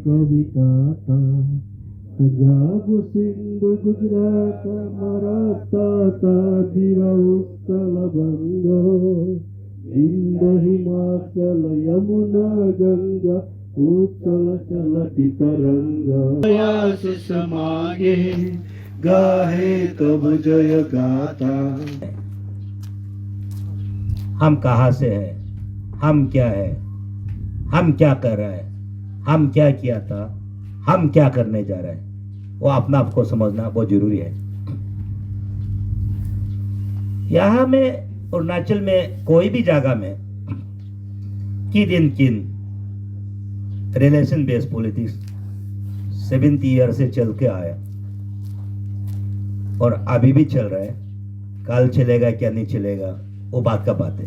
कविता पंजाब सिंध गुजरात मराठा तादिरा उत्कल बंगा इंद हिमाचल यमुना गंगा उत्कल चलति तरंगा आशीष मांगे गाहे तब जय गाथा। हम कहाँ से हैं, हम क्या है, हम क्या कर रहे हैं, हम क्या किया था, हम क्या करने जा रहे हैं, वो अपना आपको समझना बहुत जरूरी है। यहाँ में अरुणाचल में कोई भी जगह में किन रिलेशन बेस्ड पॉलिटिक्स 70 ईयर से चल के आया और अभी भी चल रहा है। कल चलेगा क्या नहीं चलेगा वो बात का बात है।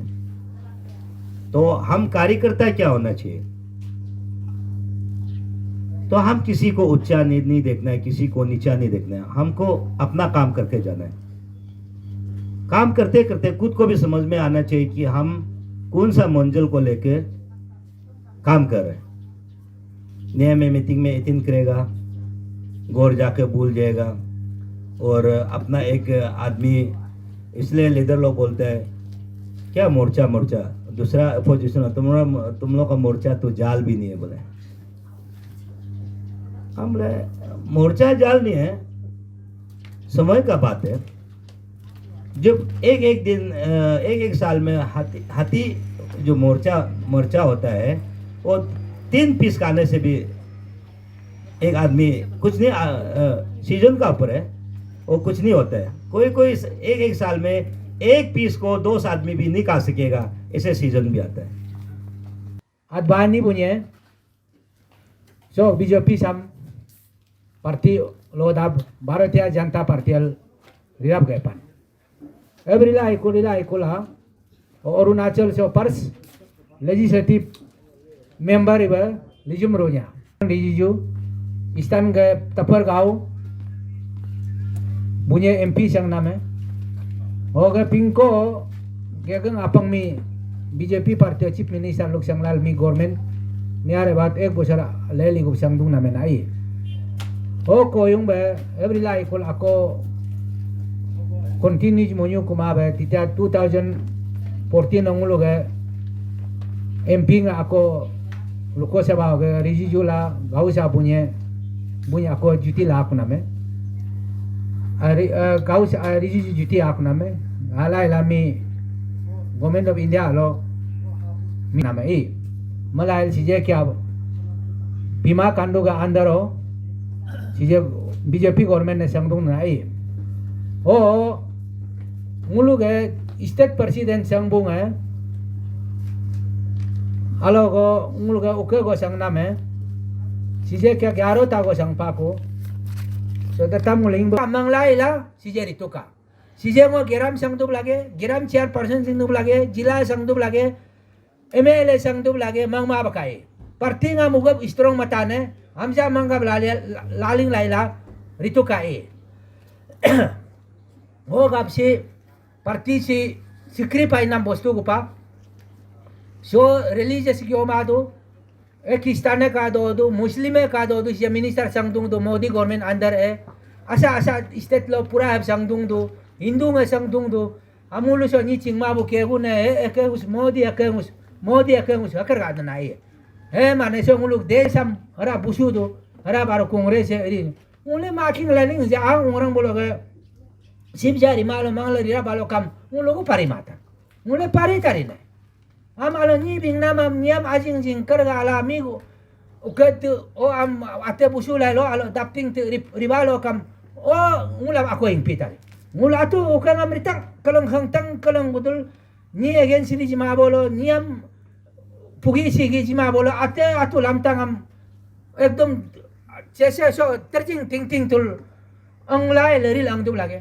तो हम कार्यकर्ता क्या होना चाहिए, तो हम किसी को ऊंचा नहीं देखना है, किसी को नीचा नहीं देखना है, हमको अपना काम करके जाना है। काम करते करते खुद को भी समझ में आना चाहिए कि हम कौन सा मंजिल को लेके काम कर रहे हैं। नया में मीटिंग में इतन करेगा, गौर जाके भूल जाएगा। और अपना एक आदमी, इसलिए लीडर लोग बोलते हैं क्या मोर्चा मोर्चा, दूसरा अपोजिशन तुम लोग का मोर्चा तो जाल भी नहीं है। बोले हम बोले मोर्चा जाल नहीं है, समय का बात है। जब एक दिन एक साल में हाथी जो मोर्चा होता है वो 3 पीस खाने से भी एक आदमी कुछ नहीं, सीजन का ऊपर है वो कुछ नहीं होता है। कोई एक साल में 1 पीस को 2 आदमी भी नहीं खा सकेगा, ऐसे सीजन भी आता है। Adbani punya, so BJP sam parti lodab Bharatiya Janata Party rirap gaipan. Everila ikula Arunachal so pers legislative member iba lijum ronya. Lijiju istan ke tapar gau punya MP sang nama. Oke pingko gageng apang mi BJP party chief minister लोग संगलाल मी government नियारे बात एक बोसर ले ली गुप संगदुंग ना में आई ओ कोयुंग बे every लाई कोल आको continues मोन्यू कुमा बे तिता 2014 अंग लोग एमपी आको लोकसभा हो गए रिजिजू ला गाउसा बुnye आको जुटी ला आको ना में गाउसा रिजिजू जुटी आको ना में आला इलामी गवर्नमेंट ऑफ इंडिया लो नाम है मलाई चीजें क्या बीमा कांडो का अंदर हो चीजें बीजेपी गवर्नमेंट ने संगदुंग ना ओ मुलुग है स्टेट प्रेसिडेंट संगबुंग है आलो को मुलुग ओके को संगना में चीजें क्या 11 ता को संगपा को so तब मुलिंग मंगलाई ला चीजें रितो का चीजें को गिराम संगदुब लगे गिराम 4% संगदुब लगे जिला संगदुब लगे MLA संगदुब लगे मंगमा बकाए परतिंगा मुगब स्ट्रॉन्ग मताने हमजा मंगब लालिंग लाइला रितु काए वो गप से परति से सिक्री पाई नाम वस्तु गुपा सो रिलीजियस क्यों मादो एक किस्ताने का दो मुस्लिम का दो मिनिस्टर संगदुंग दो मोदी गवर्नमेंट अंदर है ऐसा स्टेट लो पूरा है संगदुंग दो हिंदू में संगदुंग दो अमूल सो नी चिंगमा बु केगु ने एक उस मोदी उस हकर का नाई है माने सो मुलुक देश हम हरा बुसु दो हरा बारो कांग्रेस है री उले माकिंग लाइनिंग जा आ ओरंग बोलोगे सिप जारी मालो मांगले रिया बालो काम उन लोगो पारी माता उले पारी तारी ने हम आलो नी बिंगना मम नियम आजिंग जिंग कर गाला मिगो उकत ओ am ate busu lai lo alo dapting ribalo kam o ngula ako ing pitari ngula tu ukang amritang kalong hangtang kalong budul ni again sini jima bolo niam pugi sigi jima bolo ate atu lamtang am ekdom jese so terjing ting ting tul ang lai leril ang dum lage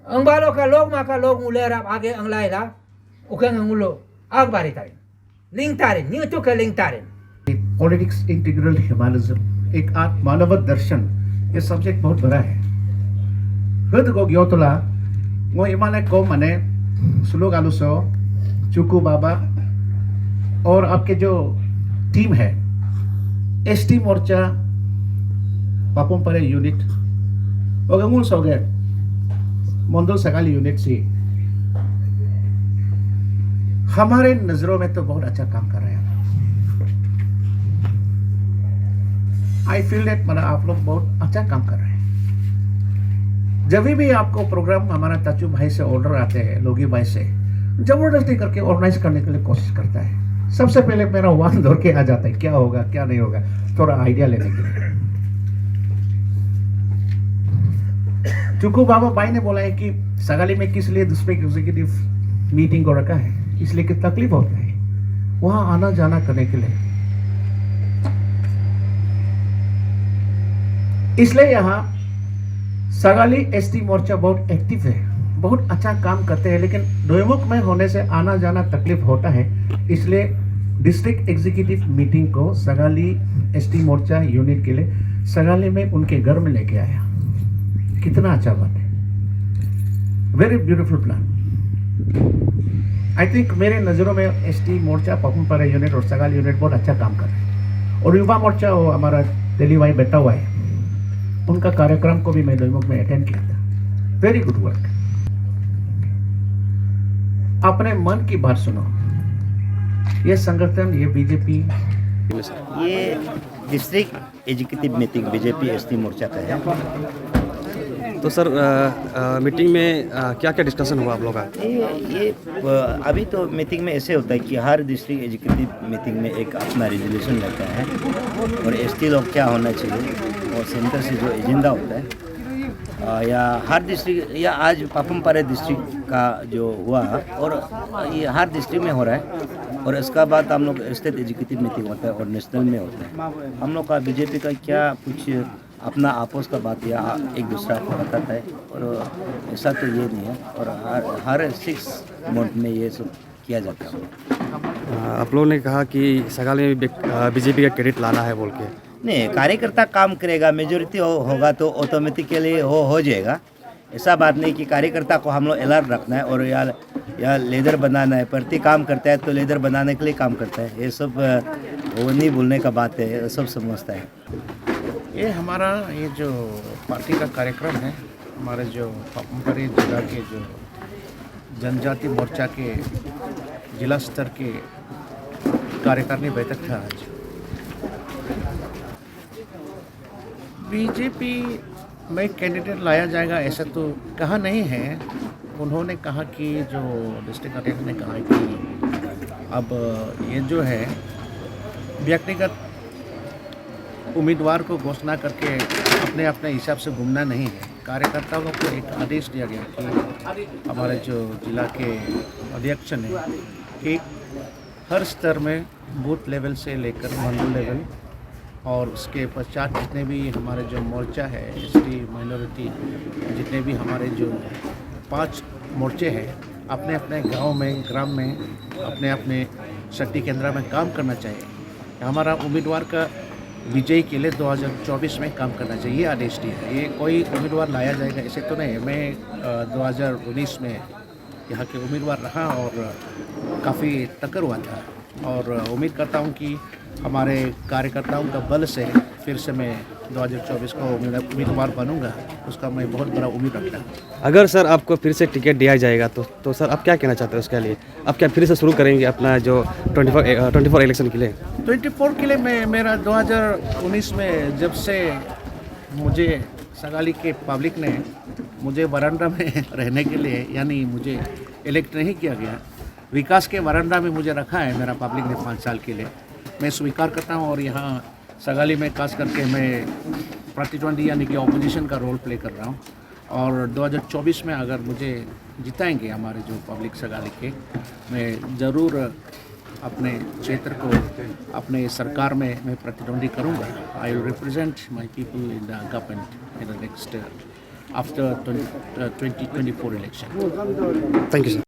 ang balo ka log ma ka log ngulera age ang lai la ukang ngulo ag bari tarin ling tarin ni tu ka ling tarin politics integral humanism एक मानव दर्शन ये subject बहुत बड़ा है खुद को ग्योतला वो इमाने को मने सुलोग आलुसो चुकू बाबा और आपके जो टीम है ST मोर्चा पापुमपारे यूनिट ओगंगुल सोगे मंडल सगाली यूनिट से हमारे नजरों में तो बहुत अच्छा काम कर रहे हैं। आई फील दैट मतलब आप लोग बहुत अच्छा काम कर रहे हैं। जब भी आपको प्रोग्राम हमारा ताचू भाई से ऑर्डर आते हैं, लोगी भाई से जबरदस्ती करके ऑर्गेनाइज करने के लिए कोशिश करता है। सबसे पहले मेरा वाहन दौड़ के आ जाता है, क्या होगा क्या नहीं होगा, थोड़ा आइडिया लेने के लिए। चुकू बाबा भाई ने बोला है कि सगाली में किस लिए डिस्ट्रिक्ट एग्जीक्यूटिव मीटिंग को रखा है, इसलिए कि तकलीफ होता है वहां आना जाना करने के लिए। इसलिए यहाँ सगाली ST मोर्चा बहुत एक्टिव है, बहुत अच्छा काम करते हैं, लेकिन दोईमुख में होने से आना जाना तकलीफ होता है। इसलिए डिस्ट्रिक्ट एग्जीक्यूटिव मीटिंग को सगाली ST मोर्चा यूनिट के लिए सगाली में उनके घर में लेके आया। कितना अच्छा बात है, very beautiful plan. I think मेरे नज़रों में ST मोर्चा पापुमपारे यूनिट और सगाली यूनिट बहुत अच्छा काम कर रहे हैं। और युवा मोर्चा वो हमारा दिल्ली भाई बैठा हुआ है, उनका कार्यक्रम को भी मैं दोईमुख में अटेंड किया था। Very good work. अपने मन की बात सुनो। ये संगठन, ये बीजेपी, ये district educative meeting BJP ST मोर्चा का है। तो सर मीटिंग में क्या क्या डिस्कशन हुआ आप लोगों का? ये अभी तो मीटिंग में ऐसे होता है कि हर डिस्ट्रिक्ट एजुकेटिव मीटिंग में एक अपना रेजोल्यूशन लेता है और ST लोग क्या होना चाहिए और सेंटर से जो एजेंडा होता है या हर डिस्ट्रिक्ट या आज पापुमपारे डिस्ट्रिक्ट का जो हुआ और ये हर डिस्ट्रिक्ट में हो रहा है। और इसका बाद हम लोग स्टेट एजुकेटिव मीटिंग होता है और नेशनल में होता है। हम लोग का बीजेपी का क्या कुछ अपना आपस का बात या एक दूसरा को बताता है और ऐसा तो ये नहीं है। और हर 6 मंथ में ये सब किया जाता है। आप लोगों ने कहा कि सगाली में बीजेपी का क्रेडिट लाना है बोल के। नहीं, कार्यकर्ता काम करेगा, मेजोरिटी होगा तो ऑटोमेटिकली हो जाएगा। ऐसा बात नहीं कि कार्यकर्ता को हम लोग अलर्ट रखना है और या लीडर बनाना है। प्रति काम करता है तो लीडर बनाने के लिए काम करता है। ये सब वो नहीं बोलने का बात है, ये सब समझता है। ये हमारा ये जो पार्टी का कार्यक्रम है, हमारे जो पापुमपारे जिला के जो जनजाति मोर्चा के जिला स्तर के कार्यकारिणी बैठक था आज। बीजेपी में कैंडिडेट लाया जाएगा ऐसा तो कहा नहीं है। उन्होंने कहा कि जो डिस्ट्रिक्ट अध्यक्ष ने कहा कि अब ये जो है व्यक्तिगत उम्मीदवार को घोषणा करके अपने अपने हिसाब से घूमना नहीं है। कार्यकर्ताओं को एक आदेश दिया गया कि हमारे जो जिला के अध्यक्ष ने कि हर स्तर में बूथ लेवल से लेकर मंडल लेवल और उसके पश्चात जितने भी हमारे जो मोर्चा है ST माइनॉरिटी, जितने भी हमारे जो 5 मोर्चे हैं, अपने अपने गांव में ग्राम में अपने अपने शक्ति केंद्र में काम करना चाहिए। हमारा उम्मीदवार का विजय के लिए 2024 में काम करना चाहिए, आदेश दिया। ये कोई उम्मीदवार लाया जाएगा ऐसे तो नहीं है। मैं 2019 में यहाँ के उम्मीदवार रहा और काफ़ी टक्कर हुआ था और उम्मीद करता हूँ कि हमारे कार्यकर्ताओं का बल से फिर से मैं 2024 को उम्मीदवार बनूंगा, उसका मैं बहुत बड़ा उम्मीद रखता हूँ। अगर सर आपको फिर से टिकट दिया जाएगा तो सर आप क्या कहना चाहते हैं उसके लिए? आप क्या फिर से शुरू करेंगे अपना जो 24 इलेक्शन के लिए? 24 के लिए मैं मेरा 2019 में जब से मुझे सगाली के पब्लिक ने मुझे वरांडा में रहने के लिए यानी मुझे इलेक्ट नहीं किया गया, विकास के वरांडा में मुझे रखा है मेरा पब्लिक ने 5 साल के लिए, मैं स्वीकार करता हूँ। और यहाँ सगाली में खास करके मैं प्रतिद्वंदी यानी कि ऑपोजिशन का रोल प्ले कर रहा हूँ। और 2024 में अगर मुझे जिताएंगे हमारे जो पब्लिक सगाली के, मैं ज़रूर अपने क्षेत्र को अपने सरकार में मैं प्रतिद्वंदी करूँगा। I will represent my people in the government in the next after 2024 election. Thank you sir.